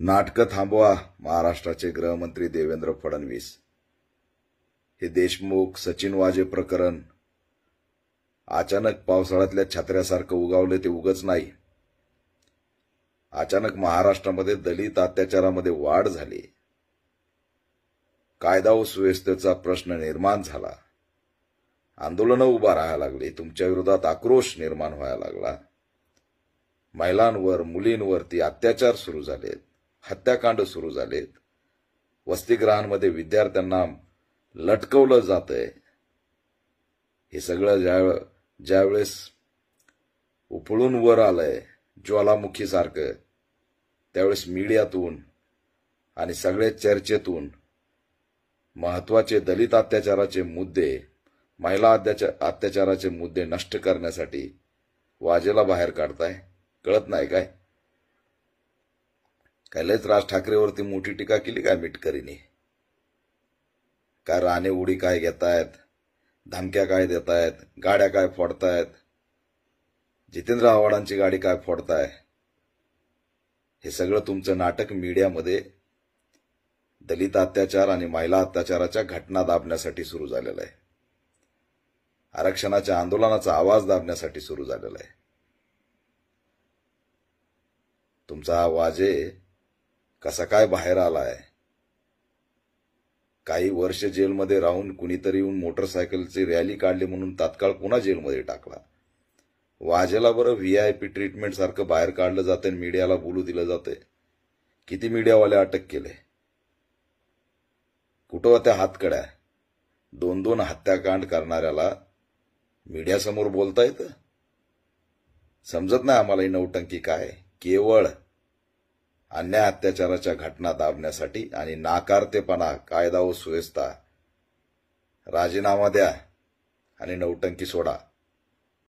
नाटकं थांबवा महाराष्ट्राचे गृहमंत्री देवेंद्र फडणवीस। हे देशमुख सचिन वाजे प्रकरण अचानक पावसाळ्यातल्या छत्र्यासारखं उगावलं ते उगच नाही। अचानक महाराष्ट्रामध्ये दलित अत्याचारामध्ये वाढ झाली, कायदा व सुव्यवस्थेचा प्रश्न निर्माण झाला, आंदोलनं उभा राहायला लागली, तुमच्या विरोधात आक्रोश निर्माण व्हायला लागला, महिलांवर मुलींवरती अत्याचार सुरू झालेत, हत्याकांड सुरू झालेत, वसतिगृहांमध्ये विद्यार्थ्यांना लटकवलं जातंय। हे सगळं ज्यावेळेस उफळून वर आलंय ज्वालामुखीसारखं, त्यावेळेस मीडियातून आणि सगळ्या चर्चेतून महत्वाचे दलित अत्याचाराचे मुद्दे, महिला अत्याचाराचे मुद्दे नष्ट करण्यासाठी वाजेला बाहेर काढताय। कळत नाही काय? लयच राज ठाकरेवरती मोठी टीका केली काय मिटकरीने? काय राणे उडी काय घेतायत, धमक्या काय देतायत, गाड्या काय फोडतायत, जितेंद्र आव्हाडांची गाडी काय फोडताय? हे सगळं तुमचं नाटक मीडियामध्ये दलित अत्याचार आणि महिला अत्याचाराच्या घटना दाबण्यासाठी सुरू झालेलं आहे। आरक्षणाच्या आंदोलनाचा आवाज दाबण्यासाठी सुरू झालेला आहे। तुमचा हा वाजे कसा काय बाहेर आलाय? काही वर्ष जेलमध्ये राहून कुणीतरी येऊन मोटरसायकलची रॅली काढली म्हणून तात्काळ पुन्हा जेलमध्ये टाकला। वाजेला बरं व्हीआयपी ट्रीटमेंट सारखं बाहेर काढलं जातंय, मीडियाला बोलू दिलं जातंय। किती मीडियावाले अटक केले? कुठं होत्या हातकड्या? 2-2 हत्याकांड करणाऱ्याला मीडियासमोर बोलता येतं? समजत नाही आम्हाला ही नौटंकी काय। केवळ अन्याय अत्याचाराच्या घटना दाबण्यासाठी आणि नाकारतेपणा, कायदा व सुव्यवस्था, राजीनामा द्या आणि नौटंकी सोडा।